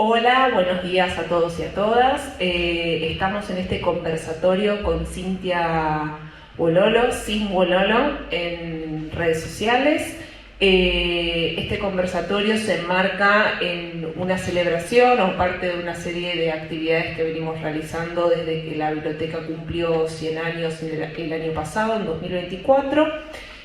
Hola, buenos días a todos y a todas. Estamos en este conversatorio con Cintia Wololo, Sin Wololo, en redes sociales. Este conversatorio se enmarca en una celebración o parte de una serie de actividades que venimos realizando desde que la biblioteca cumplió 100 años el año pasado, en 2024.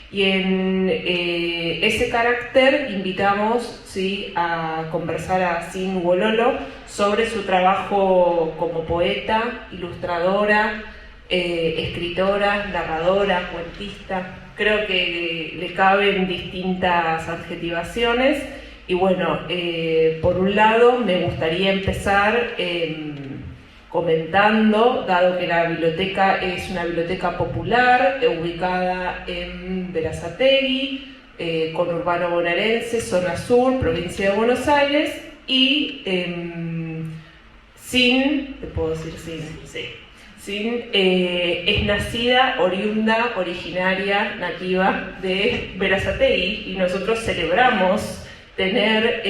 Y en ese carácter invitamos, ¿sí?, a conversar a Sin Wololo sobre su trabajo como poeta, ilustradora, escritora, narradora, cuentista. Creo que le caben distintas adjetivaciones. Y bueno, por un lado me gustaría empezar comentando, dado que la biblioteca es una biblioteca popular, ubicada en Berazategui, conurbano bonaerense, zona sur, provincia de Buenos Aires, y te puedo decir Sin, es nacida, oriunda, originaria, nativa de Berazategui, y nosotros celebramos tener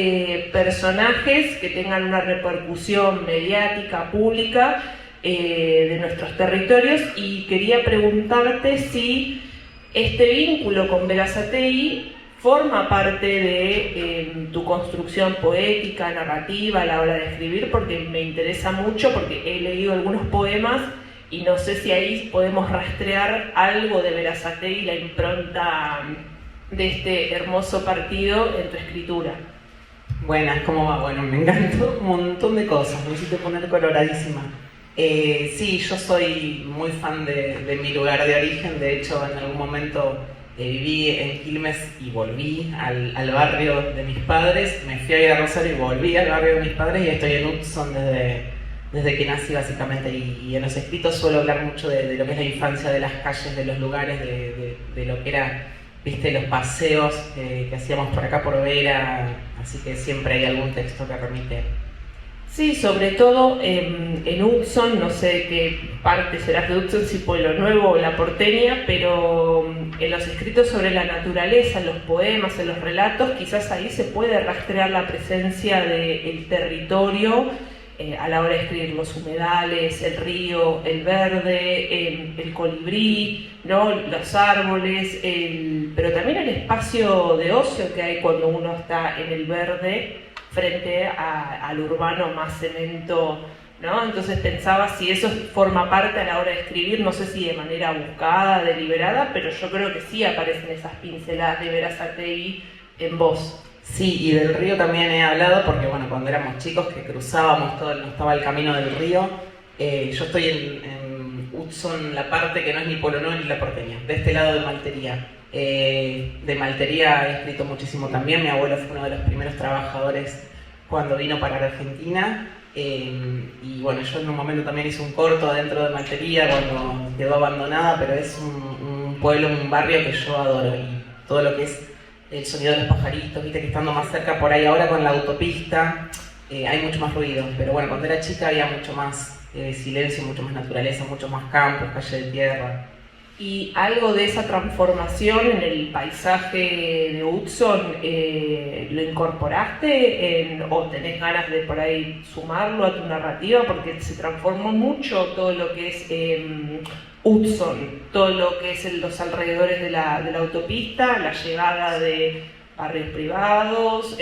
personajes que tengan una repercusión mediática, pública, de nuestros territorios, y quería preguntarte si este vínculo con Berazategui forma parte de tu construcción poética, narrativa a la hora de escribir, porque me interesa mucho, porque he leído algunos poemas y no sé si ahí podemos rastrear algo de Berazategui, la impronta de este hermoso partido en tu escritura. Buenas, ¿cómo va? Bueno, me encantó un montón de cosas, me hiciste poner coloradísima. Sí, yo soy muy fan de mi lugar de origen. De hecho, en algún momento viví en Quilmes y volví al barrio de mis padres. Me fui a ir a Rosario y volví al barrio de mis padres, y estoy en Hudson desde que nací, básicamente. Y en los escritos suelo hablar mucho de lo que es la infancia, de las calles, de los lugares, de lo que era, viste, los paseos que hacíamos por acá por Vera, así que siempre hay algún texto que remite. Sí, sobre todo en Hudson, no sé qué parte serás de Hudson, si Pueblo Nuevo o La Porteña, pero en los escritos sobre la naturaleza, en los poemas, en los relatos, quizás ahí se puede rastrear la presencia del territorio a la hora de escribir los humedales, el río, el verde, el colibrí, ¿no?, los árboles, pero también el espacio de ocio que hay cuando uno está en el verde frente al urbano más cemento, ¿no? Entonces pensaba si eso forma parte a la hora de escribir, no sé si de manera buscada, deliberada, pero yo creo que sí aparecen esas pinceladas de Berazategui en vos. Sí, y del río también he hablado porque, bueno, cuando éramos chicos que cruzábamos todo, estaba el camino del río. Yo estoy en Hudson, la parte que no es ni Pueblo Nuevo ni La Porteña, de este lado de Maltería. De Maltería he escrito muchísimo también. Mi abuelo fue uno de los primeros trabajadores cuando vino para la Argentina. Y bueno, yo en un momento también hice un corto dentro de Maltería cuando quedó abandonada, pero es un pueblo, un barrio que yo adoro, y todo lo que es el sonido de los pajaritos, viste, que estando más cerca por ahí ahora con la autopista hay mucho más ruido, pero bueno, cuando era chica había mucho más silencio, mucho más naturaleza, mucho más campos, calle de tierra. ¿Y algo de esa transformación en el paisaje de Hudson lo incorporaste o tenés ganas de por ahí sumarlo a tu narrativa? Porque se transformó mucho todo lo que es Hudson, todo lo que es los alrededores de la autopista, la llegada de barrios privados,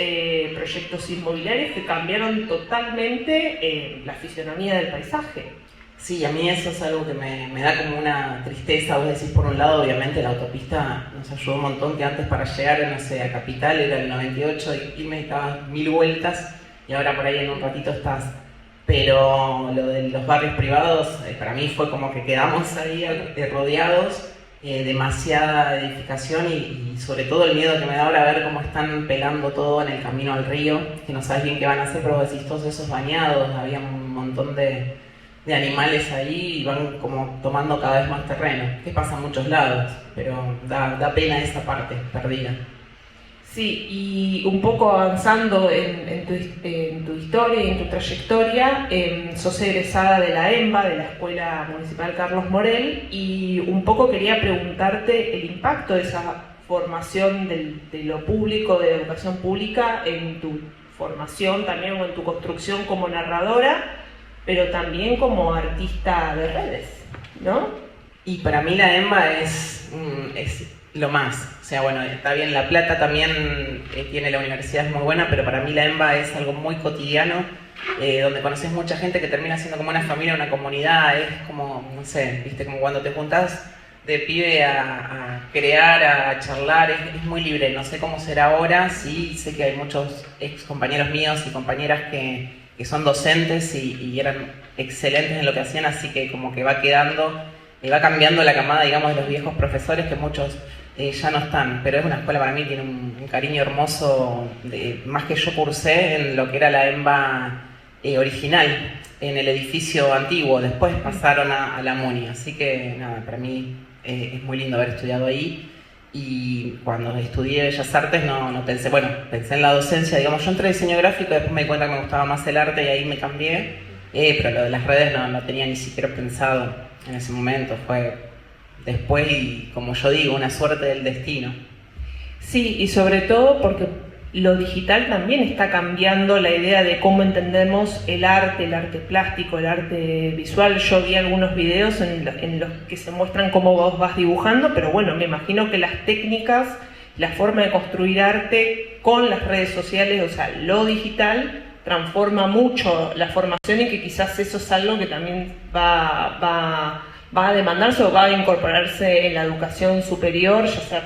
proyectos inmobiliarios que cambiaron totalmente la fisionomía del paisaje. Sí, a mí eso es algo que me da como una tristeza. Vos decís, por un lado, obviamente la autopista nos ayudó un montón, que antes para llegar, no sé, a Capital era el 98 y me dabas 1000 vueltas, y ahora por ahí en un ratito estás. Pero lo de los barrios privados, para mí fue como que quedamos ahí rodeados, demasiada edificación, y sobre todo el miedo que me da ahora ver cómo están pelando todo en el camino al río, que no sabes bien qué van a hacer, pero vos decís, todos esos bañados, había un montón de animales ahí y van como tomando cada vez más terreno, que pasa en muchos lados, pero da pena esa parte perdida. Sí, y un poco avanzando en tu historia y en tu trayectoria, sos egresada de la EMBA, de la Escuela Municipal Carlos Morel, y un poco quería preguntarte el impacto de esa formación de lo público, de la educación pública, en tu formación también o en tu construcción como narradora, pero también como artista de redes, ¿no? Y para mí la EMBA es lo más. O sea, bueno, está bien, La Plata también tiene la universidad, es muy buena, pero para mí la EMBA es algo muy cotidiano, donde conoces mucha gente que termina siendo como una familia, una comunidad. Es como, no sé, viste, como cuando te juntás de pibe a crear, a charlar, es muy libre. No sé cómo será ahora, sí sé que hay muchos ex compañeros míos y compañeras que son docentes y eran excelentes en lo que hacían, así que como que va quedando, va cambiando la camada, digamos, de los viejos profesores, que muchos ya no están, pero es una escuela, para mí tiene un cariño hermoso, más que yo cursé en lo que era la EMBA original, en el edificio antiguo. Después pasaron a la MUNI, así que nada, para mí es muy lindo haber estudiado ahí. Y cuando estudié Bellas Artes no pensé, bueno, pensé en la docencia, digamos, yo entré en diseño gráfico y después me di cuenta que me gustaba más el arte y ahí me cambié, pero lo de las redes no tenía ni siquiera pensado en ese momento, fue después y, como yo digo, una suerte del destino. Sí, y sobre todo porque lo digital también está cambiando la idea de cómo entendemos el arte plástico, el arte visual. Yo vi algunos videos en los que se muestran cómo vos vas dibujando, pero bueno, me imagino que las técnicas, la forma de construir arte con las redes sociales, o sea, lo digital, transforma mucho la formación y que quizás eso es algo que también va a demandarse o va a incorporarse en la educación superior, ya sea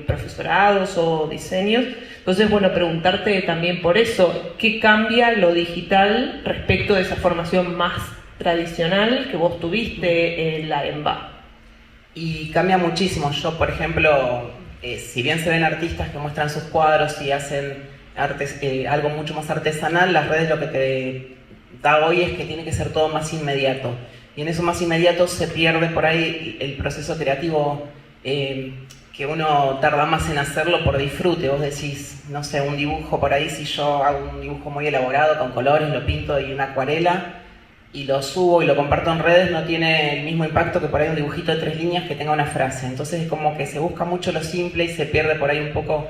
profesorados o diseños. Entonces, bueno, preguntarte también por eso, ¿qué cambia lo digital respecto de esa formación más tradicional que vos tuviste en la EMBA? Y cambia muchísimo. Yo, por ejemplo, si bien se ven artistas que muestran sus cuadros y hacen algo mucho más artesanal, las redes lo que te da hoy es que tiene que ser todo más inmediato. Y en eso más inmediato se pierde por ahí el proceso creativo, que uno tarda más en hacerlo por disfrute. Vos decís, no sé, un dibujo por ahí, si yo hago un dibujo muy elaborado con colores, lo pinto y una acuarela y lo subo y lo comparto en redes, no tiene el mismo impacto que por ahí un dibujito de 3 líneas que tenga una frase. Entonces es como que se busca mucho lo simple y se pierde por ahí un poco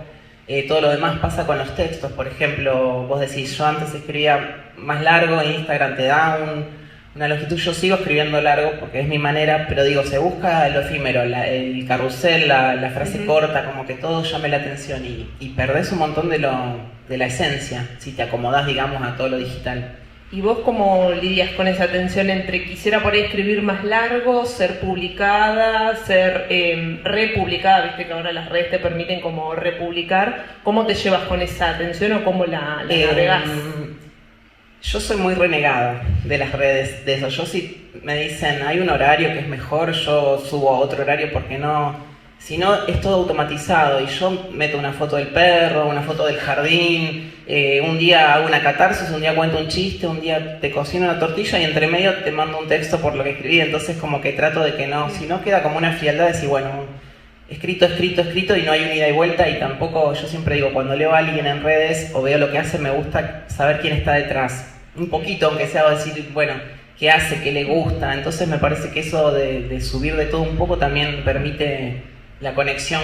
todo lo demás. Pasa con los textos, por ejemplo, vos decís, yo antes escribía más largo, en Instagram te da una longitud. Yo sigo escribiendo largo porque es mi manera, pero digo, se busca lo efímero, el carrusel, la frase corta, como que todo llame la atención y perdés un montón de la esencia si te acomodás, digamos, a todo lo digital. ¿Y vos cómo lidias con esa tensión entre quisiera por ahí escribir más largo, ser publicada, ser republicada? Viste que ahora las redes te permiten como republicar. ¿Cómo te llevas con esa tensión o cómo la navegás? Yo soy muy renegada de las redes, de eso. Yo, si me dicen hay un horario que es mejor, yo subo a otro horario porque no. Si no, es todo automatizado y yo meto una foto del perro, una foto del jardín, un día hago una catarsis, un día cuento un chiste, un día te cocino una tortilla y entre medio te mando un texto por lo que escribí. Entonces como que trato de que no, si no queda como una frialdad de decir, bueno, escrito y no hay una ida y vuelta. Y tampoco, yo siempre digo, cuando leo a alguien en redes o veo lo que hace, me gusta saber quién está detrás. Un poquito, aunque sea, decir, bueno, qué hace, qué le gusta. Entonces me parece que eso de subir de todo un poco también permite la conexión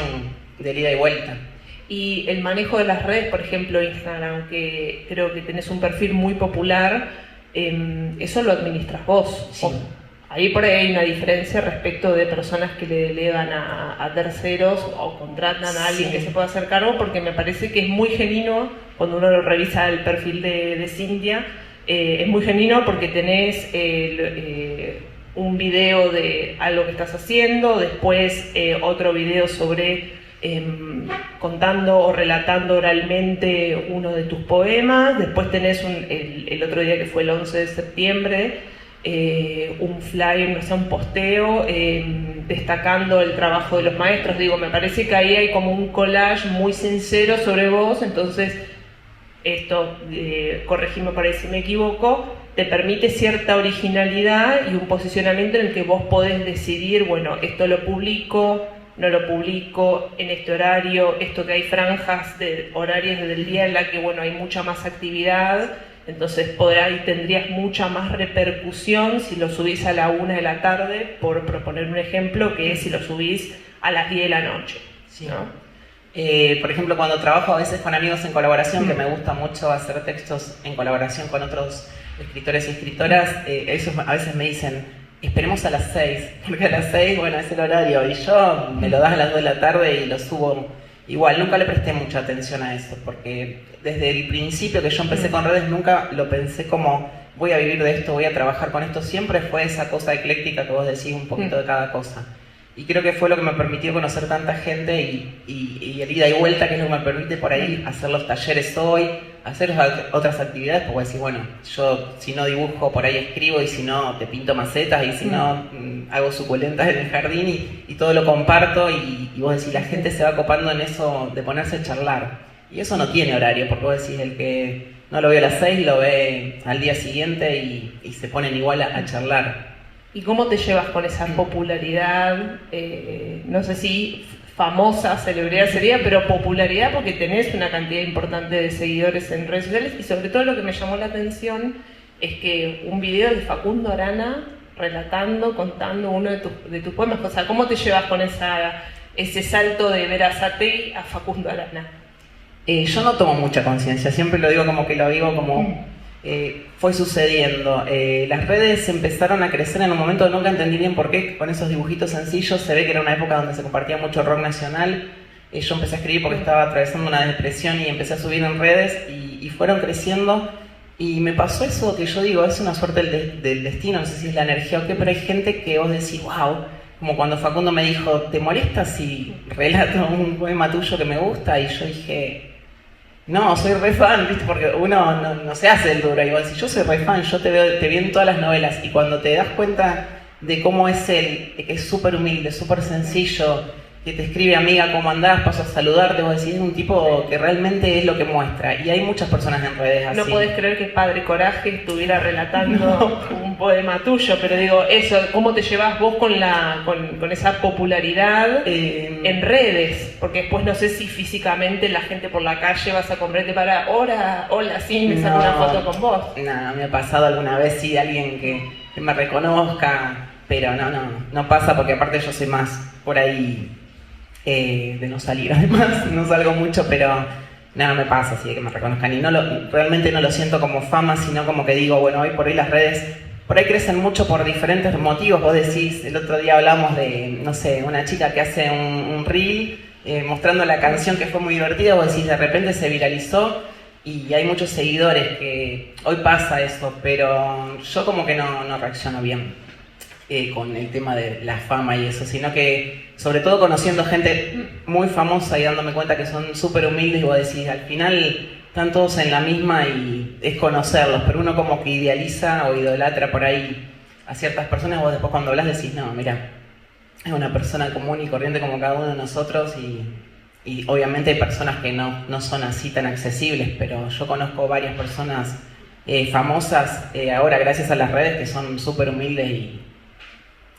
de ida y vuelta. Y el manejo de las redes, por ejemplo Instagram, que creo que tenés un perfil muy popular, eso lo administras vos. Sí. Ahí por ahí hay una diferencia respecto de personas que le delegan a terceros o contratan a alguien que se pueda hacer cargo, porque me parece que es muy genuino cuando uno lo revisa el perfil de Cintia. Es muy genuino porque tenés un video de algo que estás haciendo, después otro video sobre contando o relatando oralmente uno de tus poemas, después tenés el otro día que fue el 11 de septiembre, un flyer, no sé, un posteo destacando el trabajo de los maestros. Digo, me parece que ahí hay como un collage muy sincero sobre vos. Entonces esto, corregime por ahí si me equivoco, te permite cierta originalidad y un posicionamiento en el que vos podés decidir, bueno, esto lo publico, no lo publico, en este horario, esto que hay franjas horarias del día en la que, bueno, hay mucha más actividad, entonces por ahí tendrías mucha más repercusión si lo subís a la 1 de la tarde, por proponer un ejemplo, que es si lo subís a las 10 de la noche, sí. ¿no? Por ejemplo, cuando trabajo a veces con amigos en colaboración, que me gusta mucho hacer textos en colaboración con otros escritores y escritoras, ellos a veces me dicen, esperemos a las 6, porque a las 6, bueno, es el horario, y yo me lo das a las 2 de la tarde y lo subo. Igual, nunca le presté mucha atención a eso, porque desde el principio que yo empecé con redes, nunca lo pensé como, voy a vivir de esto, voy a trabajar con esto, siempre fue esa cosa ecléctica que vos decís, un poquito de cada cosa. Y creo que fue lo que me permitió conocer tanta gente y el ida y vuelta, que es lo que me permite por ahí hacer los talleres hoy, hacer otras actividades, porque decís, bueno, yo si no dibujo, por ahí escribo, y si no, te pinto macetas, y si no, hago suculentas en el jardín, y todo lo comparto, y vos decís, la gente se va copando en eso de ponerse a charlar. Y eso no tiene horario, porque vos decís, el que no lo ve a las 6, lo ve al día siguiente, y se ponen igual a charlar. ¿Y cómo te llevas con esa popularidad? No sé si famosa celebridad sería, pero popularidad porque tenés una cantidad importante de seguidores en redes sociales, y sobre todo lo que me llamó la atención es que un video de Facundo Arana relatando, contando uno de tus poemas. O sea, ¿cómo te llevas con ese salto de Berazategui a Facundo Arana? Yo no tomo mucha conciencia, siempre lo digo como que lo digo como... fue sucediendo. Las redes empezaron a crecer en un momento que nunca entendí bien por qué, con esos dibujitos sencillos. Se ve que era una época donde se compartía mucho rock nacional. Yo empecé a escribir porque estaba atravesando una depresión y empecé a subir en redes, y fueron creciendo. Y me pasó eso que yo digo, es una suerte del destino, no sé si es la energía o qué, pero hay gente que vos decís, wow, como cuando Facundo me dijo, ¿te molesta si relato un poema tuyo que me gusta? Y yo dije... No, soy re fan, ¿viste? Porque uno no se hace el duro. Igual, si yo soy re fan, yo te vi en todas las novelas, y cuando te das cuenta de cómo es él, de que es súper humilde, súper sencillo, que te escribe, amiga, ¿cómo andás? Paso a saludarte, vos decís, es un tipo que realmente es lo que muestra. Y hay muchas personas en redes así. No podés creer que Padre Coraje estuviera relatando un poema tuyo, pero digo, eso, ¿cómo te llevas vos con esa popularidad en redes? Porque después no sé si físicamente la gente por la calle vas a comprarte para, hola, sí, me saco una foto con vos. No, me ha pasado alguna vez, sí, de alguien que me reconozca, pero no pasa, porque aparte yo soy más por ahí... de no salir, además no salgo mucho, pero no me pasa así de que me reconozcan, y realmente no lo siento como fama, sino como que digo, bueno, hoy por hoy las redes por ahí crecen mucho por diferentes motivos. Vos decís, el otro día hablamos de, no sé, una chica que hace un reel mostrando la canción, que fue muy divertida, vos decís, de repente se viralizó y hay muchos seguidores, que hoy pasa eso, pero yo como que no reacciono bien con el tema de la fama y eso, sino que sobre todo conociendo gente muy famosa y dándome cuenta que son súper humildes, y vos decís, al final están todos en la misma, y es conocerlos, pero uno como que idealiza o idolatra por ahí a ciertas personas. Vos después cuando hablas decís, no, mira, es una persona común y corriente como cada uno de nosotros, y obviamente hay personas que no son así tan accesibles, pero yo conozco varias personas famosas ahora gracias a las redes, que son súper humildes y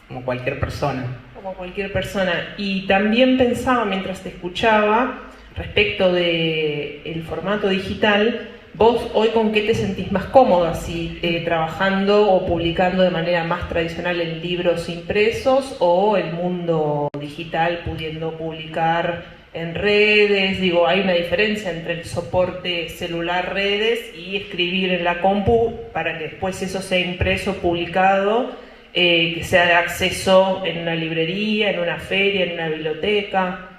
como cualquier persona. Como cualquier persona. Y también pensaba mientras te escuchaba respecto del formato digital, vos hoy con qué te sentís más cómodo, así trabajando o publicando de manera más tradicional en libros impresos, o el mundo digital pudiendo publicar en redes. Digo, hay una diferencia entre el soporte celular, redes, y escribir en la compu para que después eso sea impreso, publicado, que sea de acceso en una librería, en una feria, en una biblioteca.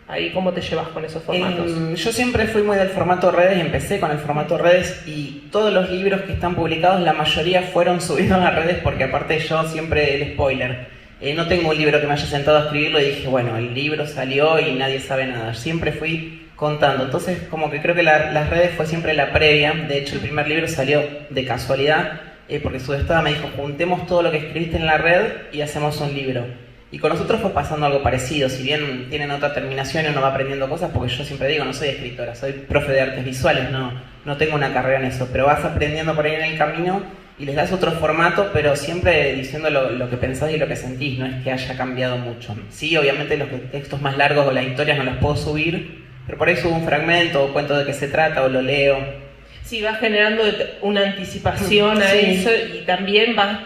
Ahí, ¿cómo te llevas con esos formatos? Yo siempre fui muy del formato redes, empecé con el formato redes, y todos los libros que están publicados, la mayoría fueron subidos a redes, porque aparte yo siempre el spoiler. No tengo un libro que me haya sentado a escribirlo y dije, bueno, el libro salió y nadie sabe nada. Siempre fui contando. Entonces, como que creo que las redes fue siempre la previa. De hecho, el primer libro salió de casualidad, porque Sudestada me dijo, juntemos todo lo que escribiste en la red y hacemos un libro. Y con nosotros fue pasando algo parecido, si bien tienen otra terminación y uno va aprendiendo cosas, porque yo siempre digo, no soy escritora, soy profe de artes visuales, no tengo una carrera en eso, pero vas aprendiendo por ahí en el camino y les das otro formato, pero siempre diciendo lo que pensás y lo que sentís, no es que haya cambiado mucho. Sí, obviamente los textos más largos o las historias no las puedo subir, pero por ahí subo un fragmento o cuento de qué se trata o lo leo. Sí, vas generando una anticipación a eso y también vas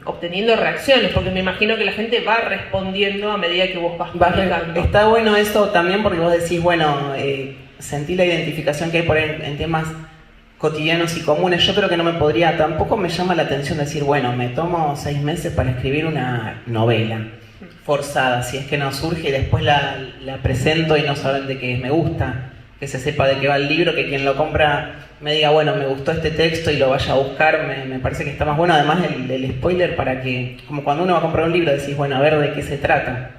obteniendo reacciones, porque me imagino que la gente va respondiendo a medida que vos vas publicando. Está bueno eso también porque vos decís, bueno, sentí la identificación que hay por ahí en temas cotidianos y comunes. Yo creo que no me podría, tampoco me llama la atención decir, bueno, me tomo 6 meses para escribir una novela forzada, si es que no surge y después la presento y no saben de qué es. Me gusta que se sepa de qué va el libro, que quien lo compra me diga, bueno, me gustó este texto y lo vaya a buscar, me parece que está más bueno. Además el spoiler para que, como cuando uno va a comprar un libro, decís, bueno, a ver de qué se trata.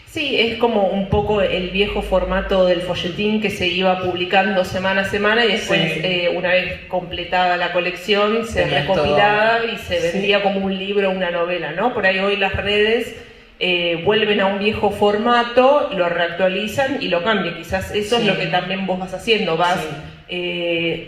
Sí, es como un poco el viejo formato del folletín que se iba publicando semana a semana y después, una vez completada la colección, se recopilaba y se vendía como un libro, una novela, ¿no? Por ahí hoy las redes vuelven a un viejo formato, lo reactualizan y lo cambian. Quizás eso es lo que también vos vas haciendo, vas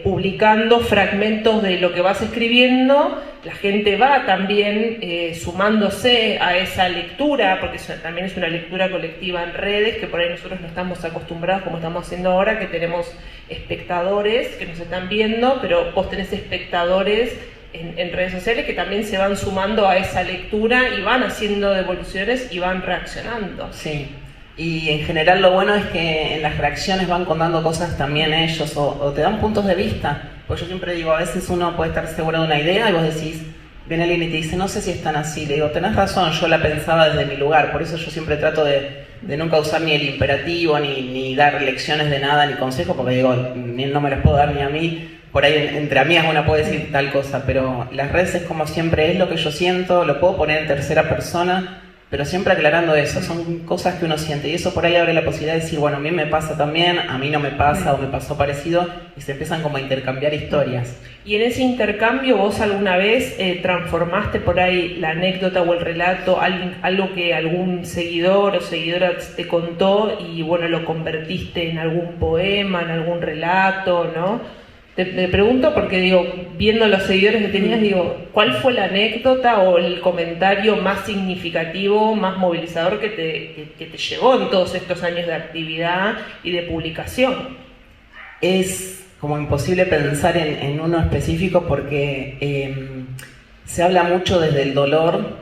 publicando fragmentos de lo que vas escribiendo, la gente va también sumándose a esa lectura, porque eso también es una lectura colectiva en redes, que por ahí nosotros no estamos acostumbrados como estamos haciendo ahora, que tenemos espectadores que nos están viendo, pero vos tenés espectadores en redes sociales que también se van sumando a esa lectura y van haciendo devoluciones y van reaccionando. Sí, y en general lo bueno es que en las reacciones van contando cosas también ellos o te dan puntos de vista. Pues yo siempre digo, a veces uno puede estar seguro de una idea y vos decís, viene alguien y te dice, no sé si es tan así. Le digo, tenés razón, yo la pensaba desde mi lugar. Por eso yo siempre trato de nunca usar ni el imperativo, ni dar lecciones de nada, ni consejos, porque digo, no me los puedo dar ni a mí. Por ahí entre amigas uno puede decir tal cosa, pero las redes es como siempre, es lo que yo siento, lo puedo poner en tercera persona, pero siempre aclarando eso, son cosas que uno siente y eso por ahí abre la posibilidad de decir, bueno, a mí me pasa también, a mí no me pasa o me pasó parecido y se empiezan como a intercambiar historias. Y en ese intercambio vos alguna vez transformaste por ahí la anécdota o el relato, algo que algún seguidor o seguidora te contó y bueno, lo convertiste en algún poema, en algún relato, ¿no? Te pregunto porque digo, viendo los seguidores que tenías, digo, ¿cuál fue la anécdota o el comentario más significativo, más movilizador que te llevó en todos estos años de actividad y de publicación? Es como imposible pensar en uno específico porque se habla mucho desde el dolor,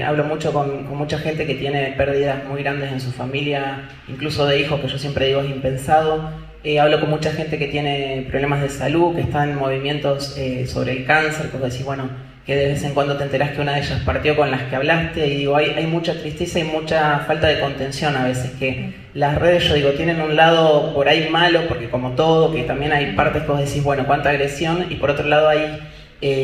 hablo mucho con mucha gente que tiene pérdidas muy grandes en su familia, incluso de hijos, que yo siempre digo es impensado. Hablo con mucha gente que tiene problemas de salud, que está en movimientos sobre el cáncer, que vos decís, bueno, que de vez en cuando te enterás que una de ellas partió con las que hablaste, y digo, hay mucha tristeza y mucha falta de contención a veces, que las redes, yo digo, tienen un lado por ahí malo, porque como todo, que también hay partes que vos decís, bueno, cuánta agresión, y por otro lado hay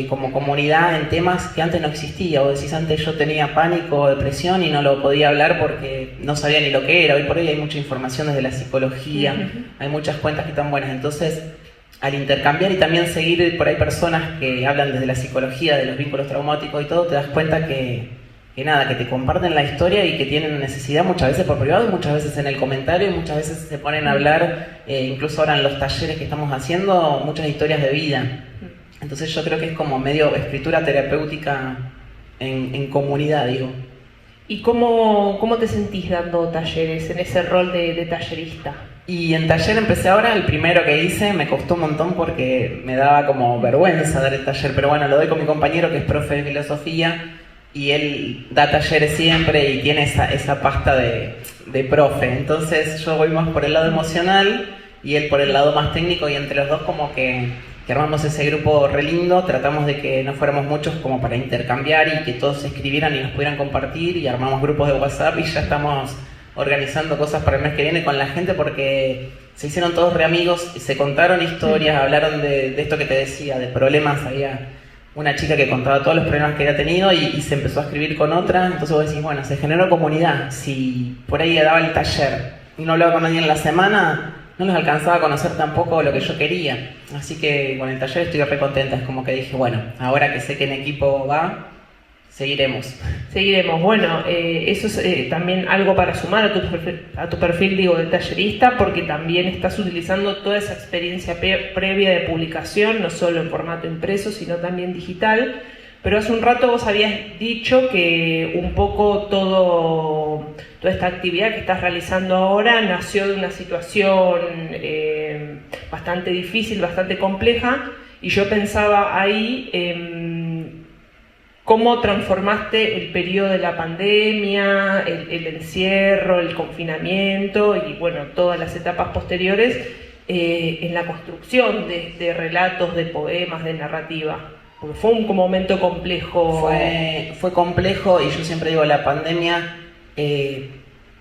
como comunidad en temas que antes no existía. Vos decís, antes yo tenía pánico o depresión y no lo podía hablar porque no sabía ni lo que era. Hoy por hoy hay mucha información desde la psicología, hay muchas cuentas que están buenas. Entonces, al intercambiar y también seguir por ahí personas que hablan desde la psicología, de los vínculos traumáticos y todo, te das cuenta que nada, que te comparten la historia y que tienen necesidad muchas veces por privado y muchas veces en el comentario y muchas veces se ponen a hablar, incluso ahora en los talleres que estamos haciendo, muchas historias de vida. Entonces yo creo que es como medio escritura terapéutica en comunidad, digo. ¿Y cómo te sentís dando talleres, en ese rol de tallerista? Y en taller empecé ahora, el primero que hice me costó un montón porque me daba como vergüenza dar el taller, pero bueno, lo doy con mi compañero que es profe de filosofía y él da talleres siempre y tiene esa pasta de profe. Entonces yo voy más por el lado emocional y él por el lado más técnico y entre los dos como que armamos ese grupo re lindo, tratamos de que no fuéramos muchos como para intercambiar y que todos se escribieran y nos pudieran compartir y armamos grupos de WhatsApp y ya estamos organizando cosas para el mes que viene con la gente porque se hicieron todos re amigos y se contaron historias, hablaron de esto que te decía, de problemas. Había una chica que contaba todos los problemas que había tenido y se empezó a escribir con otra, entonces vos decís, bueno, se generó comunidad. Si por ahí daba el taller y no hablaba con nadie en la semana, no los alcanzaba a conocer tampoco lo que yo quería. Así que con el taller estoy re contenta. Es como que dije, bueno, ahora que sé que en equipo va, seguiremos. Bueno, eso es también algo para sumar a tu perfil, digo, de tallerista, porque también estás utilizando toda esa experiencia previa de publicación, no solo en formato impreso, sino también digital. Pero hace un rato vos habías dicho que un poco toda esta actividad que estás realizando ahora nació de una situación bastante difícil, bastante compleja, y yo pensaba ahí cómo transformaste el periodo de la pandemia, el encierro, el confinamiento y bueno, todas las etapas posteriores en la construcción de relatos, de poemas, de narrativa. Porque fue un momento complejo. Fue complejo, y yo siempre digo, la pandemia,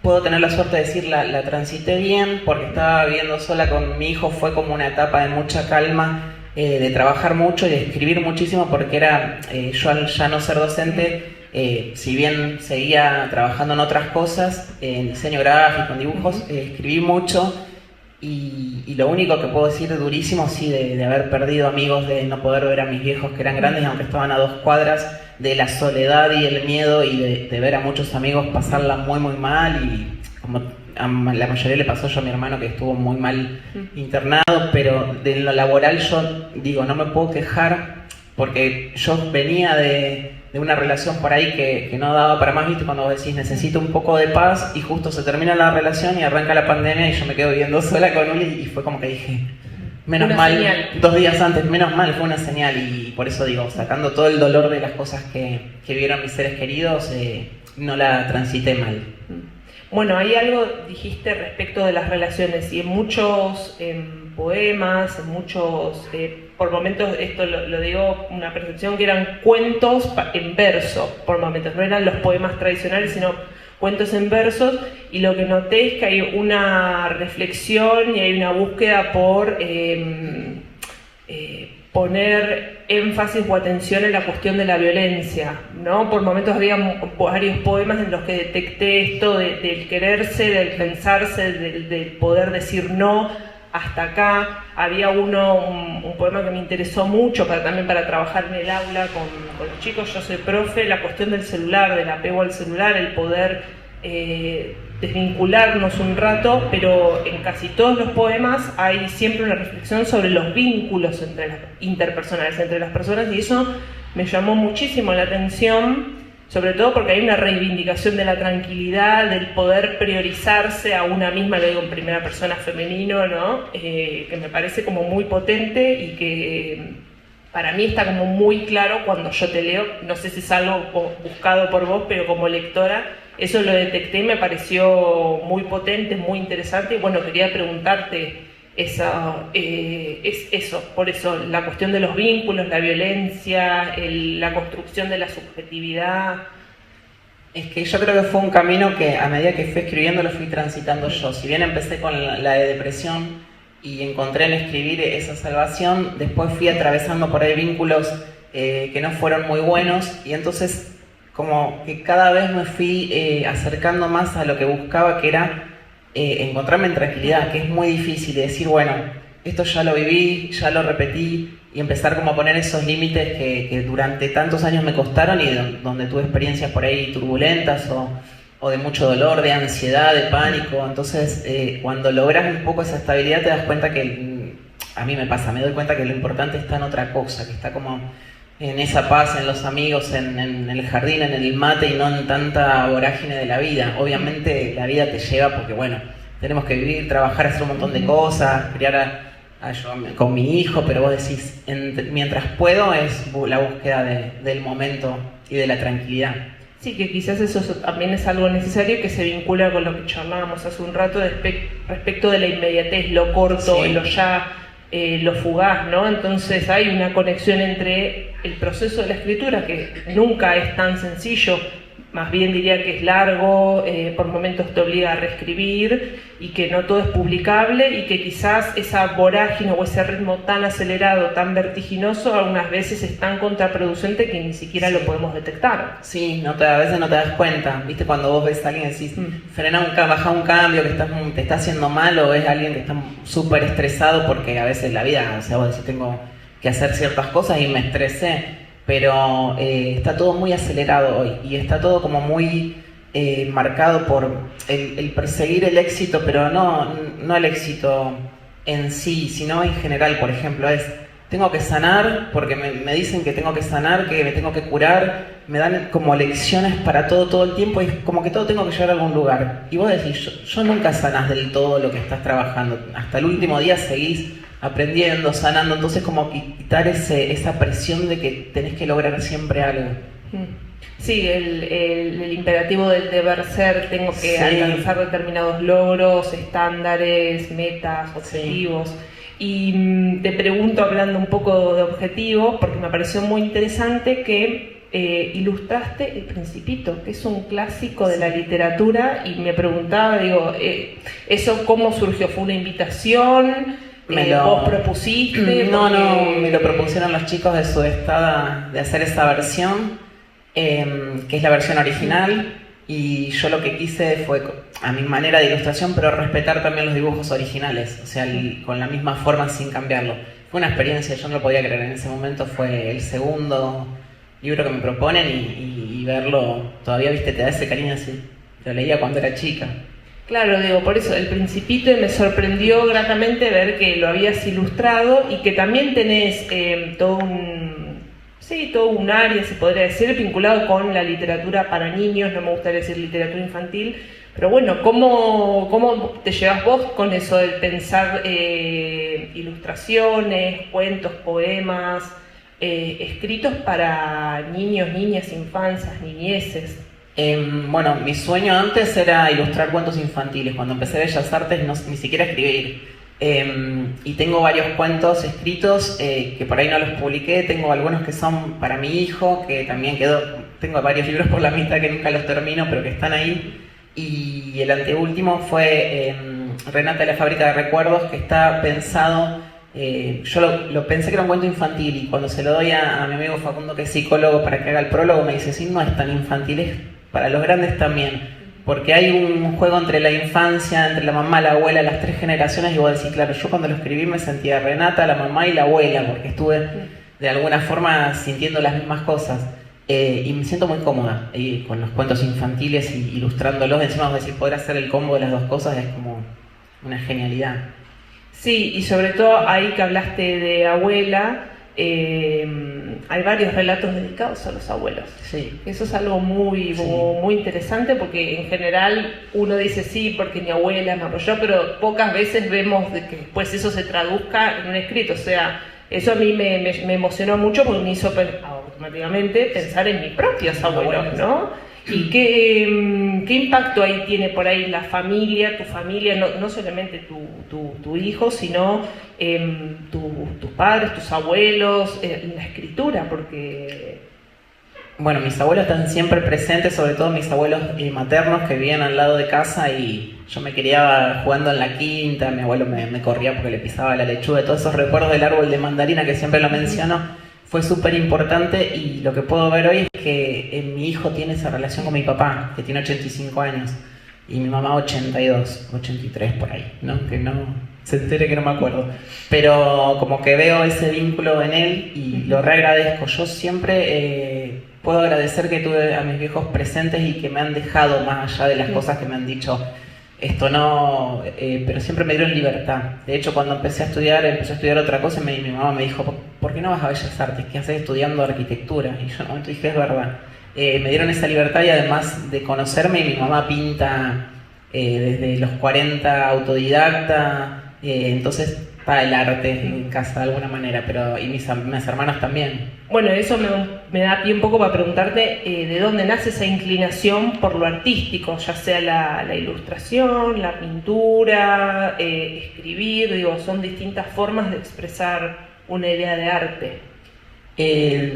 puedo tener la suerte de decir, la transité bien, porque estaba viviendo sola con mi hijo, fue como una etapa de mucha calma, de trabajar mucho y de escribir muchísimo, porque yo al ya no ser docente, si bien seguía trabajando en otras cosas, en diseño gráfico, en dibujos, escribí mucho. Y lo único que puedo decir durísimo, sí, de haber perdido amigos, de no poder ver a mis viejos que eran grandes, aunque estaban a 2 cuadras, de la soledad y el miedo, y de ver a muchos amigos pasarla muy muy mal, y como a la mayoría le pasó, yo a mi hermano que estuvo muy mal internado, pero de lo laboral yo digo, no me puedo quejar, porque yo venía de una relación por ahí que no daba para más, ¿viste? Cuando vos decís necesito un poco de paz, y justo se termina la relación y arranca la pandemia y yo me quedo viviendo sola con Uli, y fue como que dije, menos una mal, señal. 2 días antes, menos mal, fue una señal. Y por eso digo, sacando todo el dolor de las cosas que vieron mis seres queridos, no la transité mal. Bueno, hay algo dijiste respecto de las relaciones, y en muchos poemas, en muchos, por momentos, esto lo digo, una percepción que eran cuentos en verso, por momentos, no eran los poemas tradicionales, sino cuentos en versos, y lo que noté es que hay una reflexión y hay una búsqueda por poner énfasis o atención en la cuestión de la violencia, ¿no? Por momentos había varios poemas en los que detecté esto del quererse, del pensarse, del poder decir no hasta acá. Había un poema que me interesó mucho también para trabajar en el aula con los chicos. Yo soy profe, la cuestión del celular, del apego al celular, el poder desvincularnos un rato, pero en casi todos los poemas hay siempre una reflexión sobre los vínculos interpersonales entre las personas, y eso me llamó muchísimo la atención, sobre todo porque hay una reivindicación de la tranquilidad, del poder priorizarse a una misma, lo digo en primera persona femenino, ¿no? Que me parece como muy potente y que para mí está como muy claro cuando yo te leo. No sé si es algo buscado por vos, pero como lectora eso lo detecté y me pareció muy potente, muy interesante. Y bueno, quería preguntarte es eso, por eso, la cuestión de los vínculos, la violencia, la construcción de la subjetividad. Es que yo creo que fue un camino que a medida que fui escribiendo lo fui transitando yo. Si bien empecé con la de depresión y encontré en escribir esa salvación, después fui atravesando por ahí vínculos que no fueron muy buenos, y entonces como que cada vez me fui acercando más a lo que buscaba, que era encontrarme en tranquilidad, que es muy difícil de decir, bueno, esto ya lo viví, ya lo repetí, y empezar como a poner esos límites que durante tantos años me costaron, y donde tuve experiencias por ahí turbulentas o de mucho dolor, de ansiedad, de pánico. Entonces cuando logras un poco esa estabilidad te das cuenta que, a mí me pasa, me doy cuenta que lo importante está en otra cosa, que está como en esa paz, en los amigos, en el jardín, en el mate, y no en tanta vorágine de la vida. Obviamente la vida te lleva porque, bueno, tenemos que vivir, trabajar, hacer un montón de cosas, criar con mi hijo, pero vos decís, mientras puedo, es la búsqueda del momento y de la tranquilidad. Sí, que quizás eso también es algo necesario, que se vincula con lo que charlábamos hace un rato respecto de la inmediatez, lo corto, sí, lo ya, lo fugaz, ¿no? Entonces hay una conexión entre el proceso de la escritura, que nunca es tan sencillo, más bien diría que es largo, por momentos te obliga a reescribir, y que no todo es publicable, y que quizás esa vorágine o ese ritmo tan acelerado, tan vertiginoso, algunas veces es tan contraproducente que ni siquiera lo podemos detectar. Sí, a veces no te das cuenta, ¿viste? Cuando vos ves a alguien y decís, baja un cambio que te está haciendo mal, o ves a alguien que está súper estresado, porque a veces la vida, o sea, vos decís, tengo que hacer ciertas cosas y me estresé, pero está todo muy acelerado hoy, y está todo como muy marcado por el perseguir el éxito, pero no el éxito en sí, sino en general. Por ejemplo, tengo que sanar, porque me dicen que tengo que sanar, que me tengo que curar, me dan como lecciones para todo el tiempo, y es como que todo tengo que llegar a algún lugar. Y vos decís, yo nunca sanás del todo lo que estás trabajando, hasta el último día seguís aprendiendo, sanando, entonces como quitar esa presión de que tenés que lograr siempre algo. Sí, el imperativo del deber ser, tengo que alcanzar determinados logros, estándares, metas, objetivos. Sí. Y te pregunto, hablando un poco de objetivos, porque me pareció muy interesante que ilustraste El Principito, que es un clásico de la literatura, y me preguntaba, digo, ¿eso cómo surgió? ¿Fue una invitación? ¿Vos propusiste? No, me lo propusieron los chicos de Sudestada de hacer esa versión, que es la versión original, y yo lo que quise fue, a mi manera de ilustración, pero respetar también los dibujos originales, o sea, con la misma forma sin cambiarlo. Fue una experiencia, yo no lo podía creer en ese momento, fue el segundo libro que me proponen y verlo, todavía, viste, te da ese cariño así. Lo leía cuando era chica. Claro, digo, por eso El Principito, y me sorprendió gratamente ver que lo habías ilustrado y que también tenés todo un área, se podría decir, vinculado con la literatura para niños, no me gustaría decir literatura infantil, pero bueno, ¿cómo te llevas vos con eso de pensar ilustraciones, cuentos, poemas, escritos para niños, niñas, infancias, niñeces? Bueno, mi sueño antes era ilustrar cuentos infantiles. Cuando empecé Bellas Artes ni siquiera escribir. Y tengo varios cuentos escritos que por ahí no los publiqué. Tengo algunos que son para mi hijo, que también quedó. Tengo varios libros por la mitad que nunca los termino, pero que están ahí. Y el anteúltimo fue Renata y la fábrica de recuerdos, que está pensado. Yo lo pensé que era un cuento infantil, y cuando se lo doy a mi amigo Facundo, que es psicólogo, para que haga el prólogo, me dice: sí, no es tan infantil, es para los grandes también, porque hay un juego entre la infancia, entre la mamá, la abuela, las tres generaciones. Y vos decís, claro, yo cuando lo escribí me sentía Renata, la mamá y la abuela, porque estuve de alguna forma sintiendo las mismas cosas, y me siento muy cómoda con los cuentos infantiles y ilustrándolos. Encima vos decís, poder hacer el combo de las dos cosas es como una genialidad. Sí, y sobre todo ahí que hablaste de abuela, hay varios relatos dedicados a los abuelos. Sí. Eso es algo muy interesante, porque en general uno dice sí, porque mi abuela me apoyó, pero pocas veces vemos de que después eso se traduzca en un escrito. O sea, eso a mí me emocionó mucho, porque me hizo automáticamente pensar en mis propios abuelos, ¿no? ¿Y qué impacto ahí tiene por ahí la familia, tu familia, no solamente tu hijo, sino tus padres, tus abuelos, la escritura? Porque... Bueno, mis abuelos están siempre presentes, sobre todo mis abuelos maternos, que vivían al lado de casa, y yo me criaba jugando en la quinta. Mi abuelo me corría porque le pisaba la lechuga. Todos esos recuerdos del árbol de mandarina, que siempre lo menciono, fue súper importante. Y lo que puedo ver hoy es que mi hijo tiene esa relación con mi papá, que tiene 85 años, y mi mamá 82, 83 por ahí, ¿no? Que no se entere que no me acuerdo. Pero como que veo ese vínculo en él y lo reagradezco. Yo siempre puedo agradecer que tuve a mis viejos presentes y que me han dejado, más allá de las cosas que me han dicho, esto no, pero siempre me dieron libertad. De hecho, cuando empecé a estudiar otra cosa, mi mamá me dijo: ¿por qué no vas a Bellas Artes? ¿Qué haces estudiando arquitectura? Y yo en un momento dije: es verdad. Me dieron esa libertad, y además de conocerme, mi mamá pinta desde los 40, autodidacta, entonces está el arte en casa de alguna manera, y mis hermanos también. Bueno, eso me da pie un poco para preguntarte de dónde nace esa inclinación por lo artístico, ya sea la ilustración, la pintura, escribir. Digo, son distintas formas de expresar una idea de arte.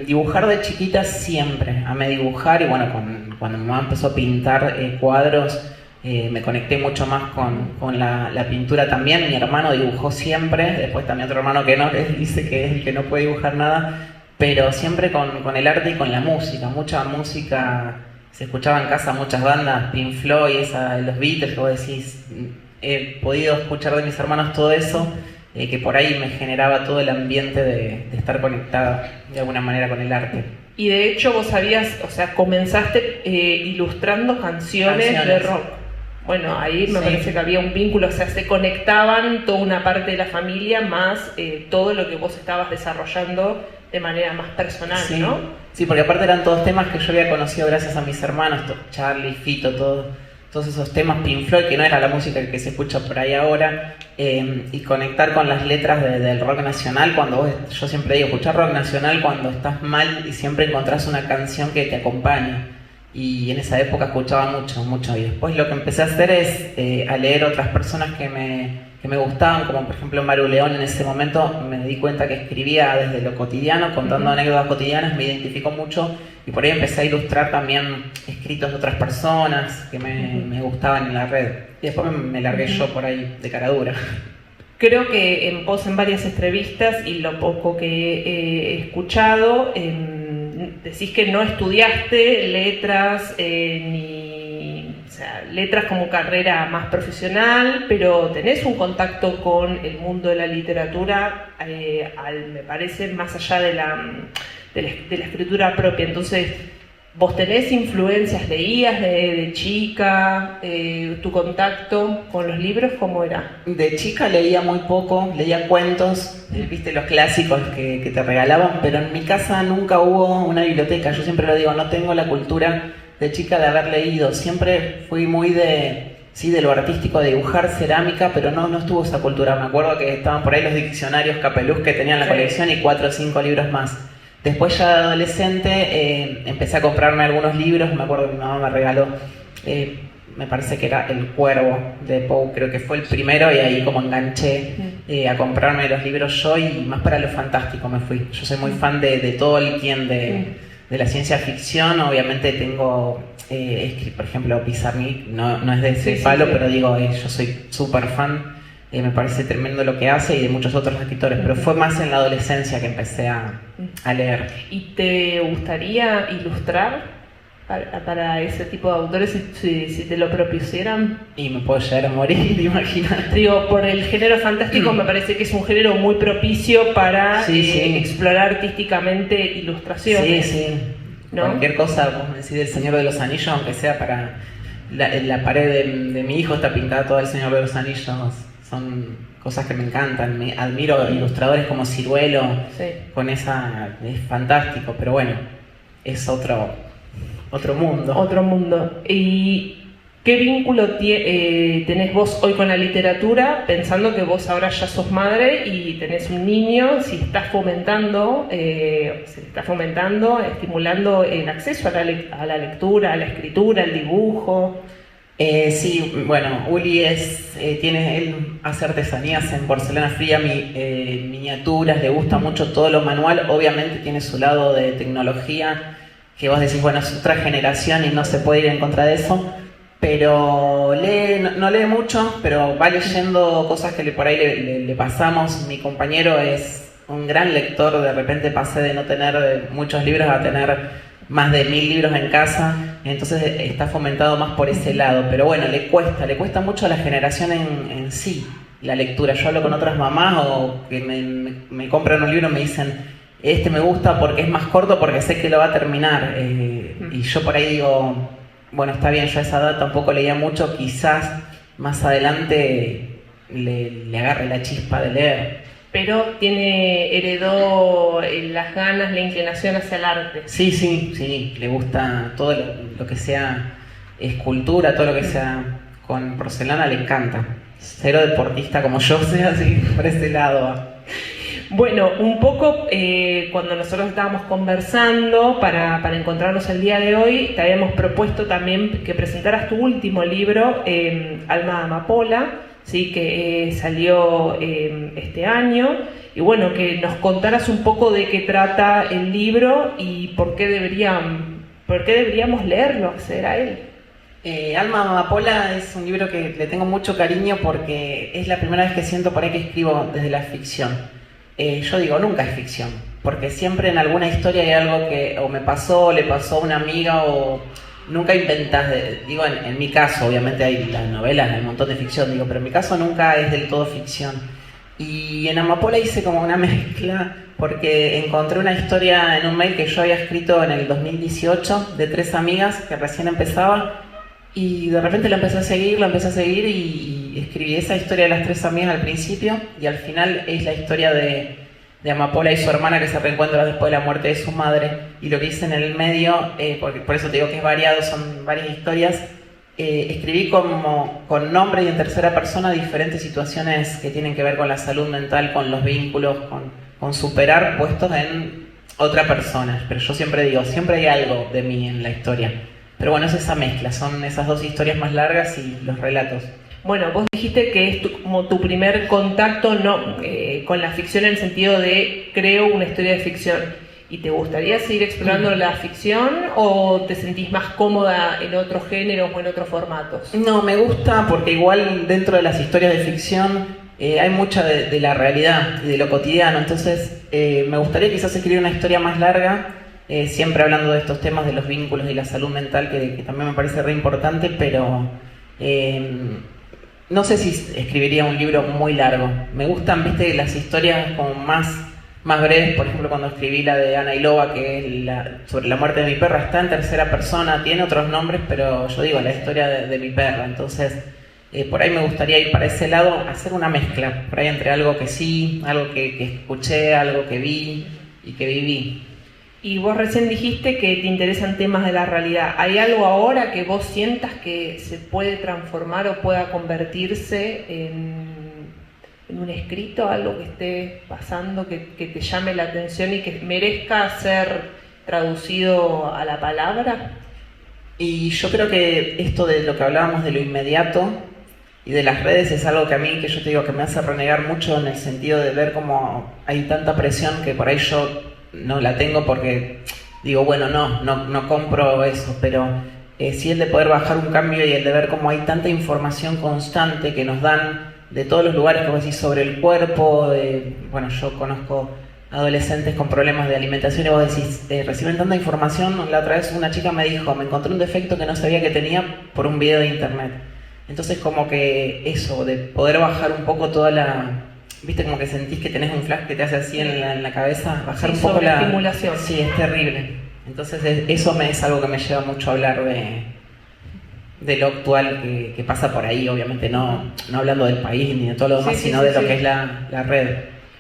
Dibujar de chiquita siempre, amé dibujar, y bueno, cuando mi mamá empezó a pintar cuadros, me conecté mucho más con la pintura también. Mi hermano dibujó siempre, después también otro hermano que no, que dice que es el que no puede dibujar nada, pero siempre con el arte y con la música. Mucha música, se escuchaba en casa, muchas bandas, Pink Floyd, los Beatles, que vos decís. He podido escuchar de mis hermanos todo eso, que por ahí me generaba todo el ambiente de estar conectada de alguna manera con el arte. Y de hecho vos comenzaste ilustrando canciones de rock. Bueno, ahí me parece que había un vínculo, o sea, se conectaban toda una parte de la familia más todo lo que vos estabas desarrollando de manera más personal, ¿no? Sí, porque aparte eran todos temas que yo había conocido gracias a mis hermanos, Charlie, Fito, todos todos esos temas Pink Floyd, que no era la música que se escucha por ahí ahora, y conectar con las letras del rock nacional. Yo siempre digo, escuchar rock nacional cuando estás mal y siempre encontrás una canción que te acompaña. Y en esa época escuchaba mucho. Y después lo que empecé a hacer es a leer otras personas que me gustaban, como por ejemplo Maru León. En ese momento me di cuenta que escribía desde lo cotidiano, contando anécdotas cotidianas, me identificó mucho y por ahí empecé a ilustrar también escritos de otras personas que me gustaban en la red. Y después me largué yo por ahí de cara dura. Creo que vos en varias entrevistas y lo poco que he escuchado, decís que no estudiaste letras letras como carrera más profesional, pero tenés un contacto con el mundo de la literatura, me parece, más allá de la escritura propia. Entonces, ¿vos tenés influencias? ¿Leías de chica? ¿Tu contacto con los libros cómo era? De chica leía muy poco, leía cuentos, viste los clásicos que te regalaban, pero en mi casa nunca hubo una biblioteca. Yo siempre lo digo, no tengo la cultura de chica de haber leído. Siempre fui muy de lo artístico, de dibujar cerámica, pero no estuvo esa cultura. Me acuerdo que estaban por ahí los diccionarios Capeluz que tenían la colección y 4 o 5 libros más. Después ya de adolescente empecé a comprarme algunos libros. Me acuerdo que mi mamá me regaló, me parece que era El Cuervo de Poe, creo que fue el primero, y ahí como enganché a comprarme los libros yo, y más para lo fantástico me fui. Yo soy muy fan de todo el quien de la ciencia ficción. Obviamente tengo, por ejemplo, Pizarnik, no es de ese palo, pero digo, yo soy súper fan. Me parece tremendo lo que hace, y de muchos otros escritores, pero fue más en la adolescencia que empecé a leer. ¿Y te gustaría ilustrar para ese tipo de autores si te lo propusieran? Y me puedo llegar a morir, imagínate. Digo, por el género fantástico me parece que es un género muy propicio para explorar artísticamente ilustraciones. Sí. ¿No? Cualquier cosa, vos me decís del Señor de los Anillos, aunque sea para la pared de mi hijo está pintada todo el Señor de los Anillos. Son cosas que me encantan. Admiro ilustradores como Ciruelo, con esa... Es fantástico, pero bueno, es otro mundo. Otro mundo. ¿Y qué vínculo tenés vos hoy con la literatura, pensando que vos ahora ya sos madre y tenés un niño? Si estás fomentando, estimulando el acceso a la lectura, a la escritura, al dibujo. Sí, bueno, Uli él hace artesanías en porcelana fría, miniaturas, le gusta mucho todo lo manual. Obviamente tiene su lado de tecnología, que vos decís, bueno, es otra generación y no se puede ir en contra de eso, pero no lee mucho, pero va leyendo cosas que por ahí le pasamos. Mi compañero es un gran lector, de repente pasé de no tener muchos libros a tener más de 1000 libros en casa, entonces está fomentado más por ese lado. Pero bueno, le cuesta mucho a la generación en sí la lectura. Yo hablo con otras mamás o que me compran un libro y me dicen, me gusta porque es más corto, porque sé que lo va a terminar, y yo por ahí digo, bueno, está bien, yo a esa edad tampoco leía mucho, quizás más adelante le agarre la chispa de leer. Pero heredó las ganas, la inclinación hacia el arte. Sí, le gusta todo lo que sea escultura, todo lo que sea con porcelana, le encanta. Cero deportista como yo, sea así, por ese lado. Bueno, un poco cuando nosotros estábamos conversando para encontrarnos el día de hoy, te habíamos propuesto también que presentaras tu último libro, Alma de Amapola, ¿sí? Que salió este año, y bueno, que nos contaras un poco de qué trata el libro y por qué deberíamos leerlo, acceder a él. Alma de Amapola es un libro que le tengo mucho cariño porque es la primera vez que siento por ahí que escribo desde la ficción. Yo digo, nunca es ficción, porque siempre en alguna historia hay algo que o me pasó, o le pasó a una amiga, o nunca inventas. Digo, en mi caso, obviamente hay las novelas, hay un montón de ficción, digo, pero en mi caso nunca es del todo ficción. Y en Amapola hice como una mezcla, porque encontré una historia en un mail que yo había escrito en el 2018 de 3 amigas que recién empezaba, y de repente la empecé a seguir y escribí esa historia de las 3 amigas al principio, y al final es la historia de Amapola y su hermana que se reencuentran después de la muerte de su madre. Y lo que hice en el medio, porque por eso te digo que es variado, son varias historias, escribí como con nombre y en tercera persona diferentes situaciones que tienen que ver con la salud mental, con los vínculos, con superar puestos en otra persona. Pero yo siempre digo, siempre hay algo de mí en la historia. Pero bueno, es esa mezcla, son esas dos historias más largas y los relatos. Bueno, vos dijiste que es como tu primer contacto con la ficción en el sentido de creo una historia de ficción. ¿Y te gustaría seguir explorando la ficción o te sentís más cómoda en otros géneros o en otros formatos? No, me gusta porque igual dentro de las historias de ficción hay mucha de la realidad y de lo cotidiano. Entonces me gustaría quizás escribir una historia más larga, siempre hablando de estos temas de los vínculos y la salud mental, que también me parece re importante, pero no sé si escribiría un libro muy largo. Me gustan, viste, las historias como más breves. Por ejemplo, cuando escribí la de Ana y Loba, que es sobre la muerte de mi perra, está en tercera persona, tiene otros nombres, pero yo digo la historia de mi perra. Entonces, por ahí me gustaría ir para ese lado, hacer una mezcla, por ahí entre algo que sí, algo que escuché, algo que vi y que viví. Y vos recién dijiste que te interesan temas de la realidad. ¿Hay algo ahora que vos sientas que se puede transformar o pueda convertirse en un escrito, algo que esté pasando, que te llame la atención y que merezca ser traducido a la palabra? Y yo creo que esto de lo que hablábamos de lo inmediato y de las redes es algo que a mí, que yo te digo, que me hace renegar mucho en el sentido de ver cómo hay tanta presión que por ahí yo no la tengo porque digo, bueno, no compro eso, pero sí el de poder bajar un cambio y el de ver cómo hay tanta información constante que nos dan de todos los lugares, como decís, sobre el cuerpo. Bueno, yo conozco adolescentes con problemas de alimentación y vos decís, reciben tanta información. La otra vez una chica me dijo, me encontré un defecto que no sabía que tenía por un video de internet. Entonces como que eso, de poder bajar un poco toda la... ¿Viste? Como que sentís que tenés un flash que te hace así en la cabeza, bajar un poco la estimulación. Sí, es terrible. Entonces eso es algo que me lleva mucho a hablar de lo actual que pasa por ahí, obviamente no hablando del país ni de todo lo demás, sino de lo que es la red.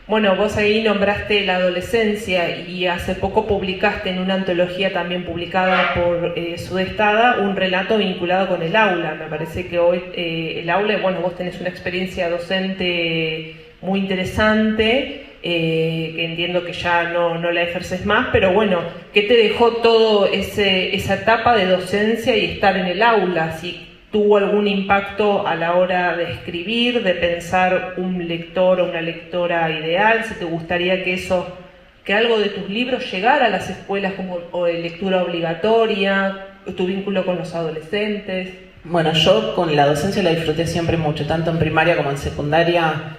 Bueno, vos ahí nombraste la adolescencia y hace poco publicaste en una antología también publicada por Sudestada un relato vinculado con el aula. Me parece que hoy el aula, bueno, vos tenés una experiencia docente muy interesante, que entiendo que ya no la ejerces más, pero bueno, ¿qué te dejó todo esa etapa de docencia y estar en el aula? Si tuvo algún impacto a la hora de escribir, de pensar un lector o una lectora ideal, si te gustaría que algo de tus libros llegara a las escuelas como o de lectura obligatoria, tu vínculo con los adolescentes. Bueno, yo con la docencia la disfruté siempre mucho, tanto en primaria como en secundaria.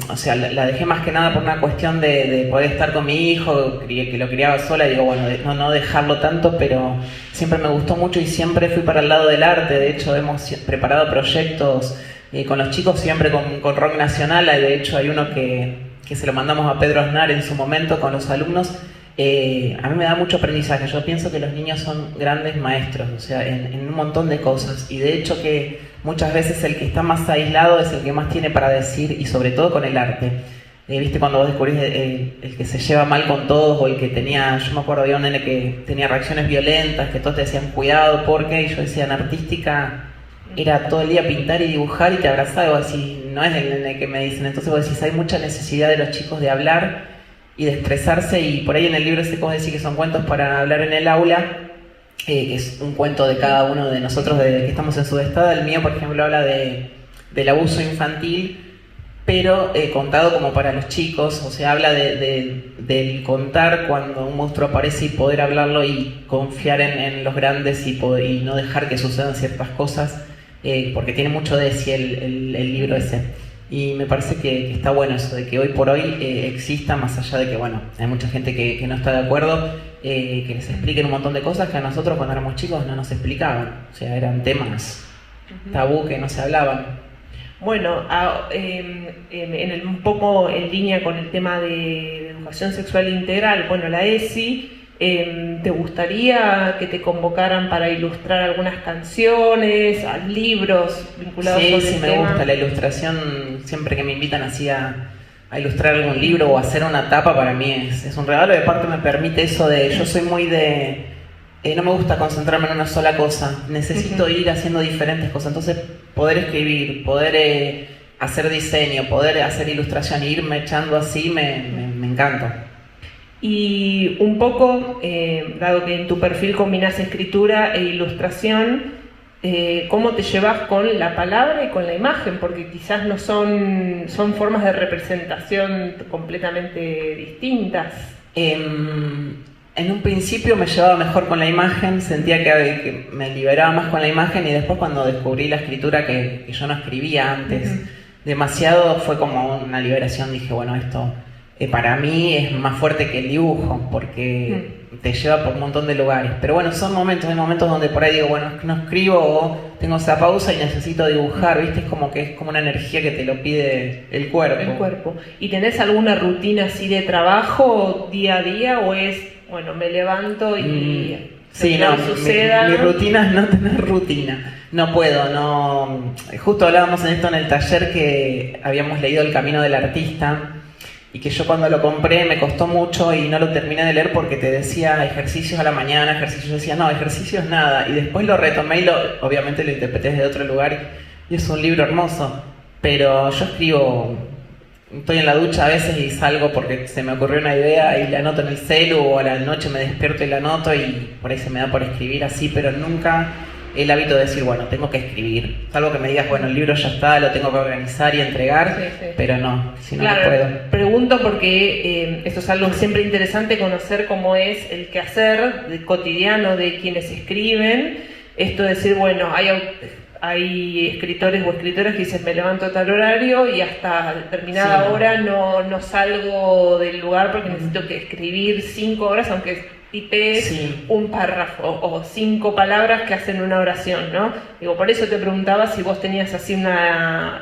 O sea, la dejé más que nada por una cuestión de poder estar con mi hijo, que lo criaba sola, y digo, bueno, no dejarlo tanto, pero siempre me gustó mucho y siempre fui para el lado del arte. De hecho, hemos preparado proyectos con los chicos, siempre con rock nacional. De hecho, hay uno que se lo mandamos a Pedro Aznar en su momento con los alumnos. A mí me da mucho aprendizaje. Yo pienso que los niños son grandes maestros, o sea, en un montón de cosas, y de hecho que muchas veces el que está más aislado es el que más tiene para decir, y sobre todo con el arte. ¿Viste? Cuando vos descubrís el que se lleva mal con todos, o el que tenía, yo me acuerdo, había un nene que tenía reacciones violentas, que todos te decían cuidado, porque, y yo decía, en artística era todo el día pintar y dibujar y te abrazaba, y vos decís, no es el nene que me dicen. Entonces vos decís, hay mucha necesidad de los chicos de hablar y de expresarse, y por ahí en el libro ese, como decís, que son cuentos para hablar en el aula, que es un cuento de cada uno de nosotros que estamos en Sudestada. El mío, por ejemplo, habla del abuso infantil, pero contado como para los chicos, o sea, habla del contar cuando un monstruo aparece y poder hablarlo y confiar en los grandes y no dejar que sucedan ciertas cosas, porque tiene mucho de sí el libro ese. Y me parece que está bueno eso, de que hoy por hoy exista, más allá de que, bueno, hay mucha gente que no está de acuerdo, que les expliquen un montón de cosas que a nosotros cuando éramos chicos no nos explicaban. O sea, eran temas tabú que no se hablaban. Bueno, un poco en línea con el tema de educación sexual integral, bueno, la ESI, ¿te gustaría que te convocaran para ilustrar algunas canciones, libros vinculados con el tema? Sí, me gusta la ilustración. Siempre que me invitan así a ilustrar algún libro o a hacer una tapa, para mí es un regalo, y aparte me permite eso de... Yo soy muy de no me gusta concentrarme en una sola cosa, necesito ir haciendo diferentes cosas, entonces poder escribir, poder hacer diseño, poder hacer ilustración, irme echando así, me encanta. Y un poco, dado que en tu perfil combinas escritura e ilustración, ¿cómo te llevas con la palabra y con la imagen? Porque quizás no son formas de representación completamente distintas. En un principio me llevaba mejor con la imagen, sentía que me liberaba más con la imagen, y después cuando descubrí la escritura que yo no escribía antes demasiado, fue como una liberación. Dije, bueno, esto para mí es más fuerte que el dibujo, porque te lleva por un montón de lugares. Pero bueno, hay momentos donde por ahí digo, bueno, no escribo, o tengo esa pausa y necesito dibujar, ¿viste? Es como una energía que te lo pide el cuerpo. El cuerpo. ¿Y tenés alguna rutina así de trabajo día a día, o es, bueno, me levanto y sí, no, suceda? Mi rutina es no tener rutina. No puedo, no. Justo hablábamos en esto en el taller, que habíamos leído El Camino del Artista, y que yo cuando lo compré me costó mucho y no lo terminé de leer porque te decía ejercicios a la mañana, ejercicios. Yo decía, no, ejercicios nada. Y después lo retomé y obviamente lo interpreté desde otro lugar, y es un libro hermoso. Pero yo escribo, estoy en la ducha a veces y salgo porque se me ocurrió una idea y la anoto en el celu, o a la noche me despierto y la anoto, y por ahí se me da por escribir así, pero nunca el hábito de decir, bueno, tengo que escribir. Salvo que me digas, bueno, el libro ya está, lo tengo que organizar y entregar, sí. Pero no, si no, claro, no puedo. Pregunto porque esto es algo siempre interesante, conocer cómo es el quehacer cotidiano de quienes escriben. Esto de decir, bueno, hay escritores o escritoras que dicen, me levanto a tal horario y hasta determinada hora no salgo del lugar porque necesito que escribir 5 horas, aunque tipes un párrafo o 5 palabras que hacen una oración, ¿no? Digo, por eso te preguntaba si vos tenías así una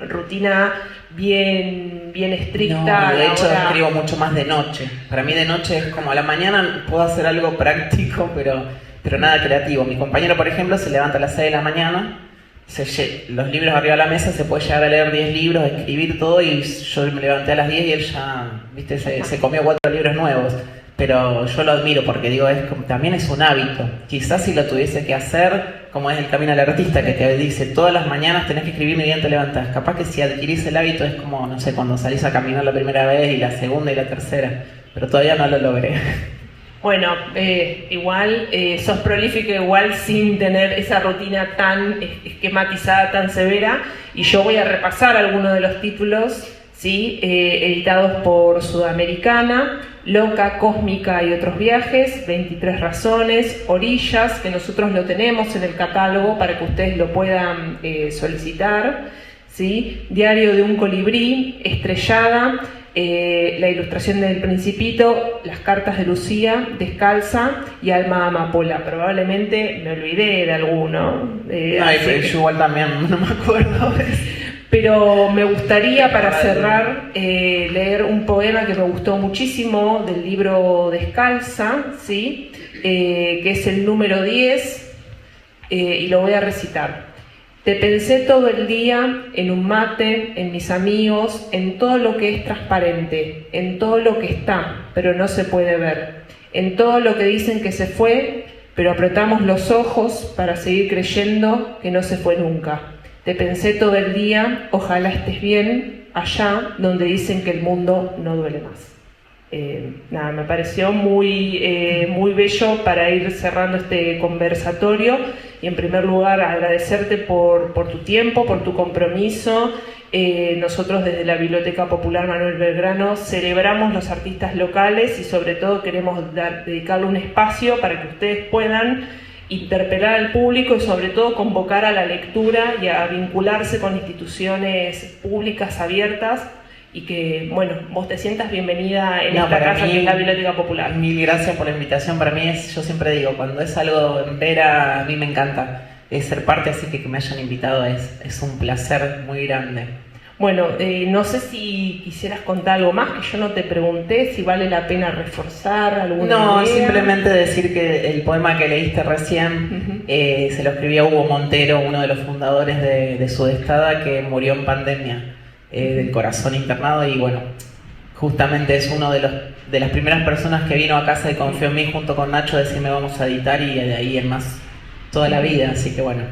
rutina bien estricta. No, de hecho escribo mucho más de noche. Para mí de noche es como, a la mañana puedo hacer algo práctico, pero nada creativo. Mi compañero, por ejemplo, se levanta a las 6 de la mañana, los libros arriba de la mesa, se puede llegar a leer 10 libros, escribir todo, y yo me levanté a las 10 y él ya, viste, se comió 4 libros nuevos. Pero yo lo admiro porque digo, también es un hábito. Quizás si lo tuviese que hacer, como es El Camino del Artista, que te dice, todas las mañanas tenés que escribir ni bien te levantás. Capaz que si adquirís el hábito es como, no sé, cuando salís a caminar la primera vez y la segunda y la tercera. Pero todavía no lo logré. Bueno, igual sos prolífico, igual sin tener esa rutina tan esquematizada, tan severa. Y yo voy a repasar algunos de los títulos, ¿sí? Editados por Sudamericana: Loca, Cósmica y otros viajes, 23 razones, Orillas, que nosotros lo tenemos en el catálogo para que ustedes lo puedan solicitar, ¿sí? Diario de un colibrí, Estrellada, la ilustración del Principito, Las cartas de Lucía, Descalza y Alma Amapola. Probablemente me olvidé de alguno. Yo igual también, no me acuerdo. Pero me gustaría, para cerrar, leer un poema que me gustó muchísimo del libro Descalza, ¿sí? Que es el número 10, y lo voy a recitar. Te pensé todo el día en un mate, en mis amigos, en todo lo que es transparente, en todo lo que está, pero no se puede ver, en todo lo que dicen que se fue, pero apretamos los ojos para seguir creyendo que no se fue nunca. Te pensé todo el día, ojalá estés bien, allá donde dicen que el mundo no duele más. Nada, me pareció muy bello para ir cerrando este conversatorio, y en primer lugar agradecerte por tu tiempo, por tu compromiso. Nosotros desde la Biblioteca Popular Manuel Belgrano celebramos los artistas locales y sobre todo queremos dedicarle un espacio para que ustedes puedan interpelar al público y sobre todo convocar a la lectura y a vincularse con instituciones públicas abiertas, y que, bueno, vos te sientas bienvenida en esta casa que es la Biblioteca Popular. Mil gracias por la invitación. Para mí yo siempre digo, cuando es algo en Vera, a mí me encanta ser parte, así que me hayan invitado es un placer muy grande. Bueno, no sé si quisieras contar algo más que yo no te pregunté, si vale la pena reforzar alguna No, idea. Simplemente decir que el poema que leíste recién se lo escribía Hugo Montero, uno de los fundadores de Sudestada, que murió en pandemia del corazón internado, y bueno, justamente es uno de los de las primeras personas que vino a casa y confió en mí junto con Nacho a decirme vamos a editar, y de ahí en más toda la vida, así que bueno.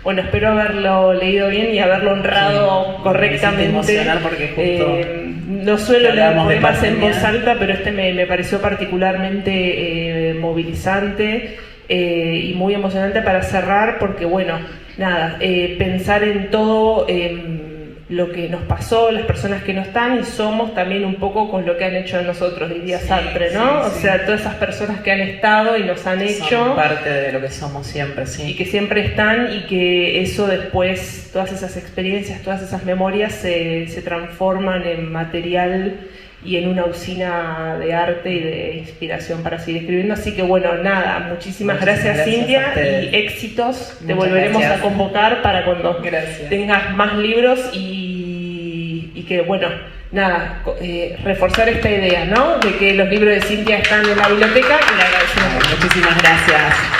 Bueno, espero haberlo leído bien y haberlo honrado correctamente. Emocionar porque justo no suelo leer poemas en pandemia. voz alta, pero este me pareció particularmente movilizante y muy emocionante para cerrar, porque bueno, nada, pensar en todo lo que nos pasó, las personas que no están y somos también un poco con lo que han hecho de nosotros, diría Sartre, ¿no? Sí, o sea, todas esas personas que han estado y nos han hecho. Son parte de lo que somos siempre, sí. Y que siempre están, y que eso después, todas esas experiencias, todas esas memorias se transforman en material y en una usina de arte y de inspiración para seguir escribiendo. Así que bueno, nada, muchísimas gracias Cintia, y éxitos. Te volveremos a convocar para cuando tengas más libros y que bueno, nada, reforzar esta idea, ¿no? De que los libros de Cintia están en la biblioteca, y le agradecemos mucho. Muchísimas gracias.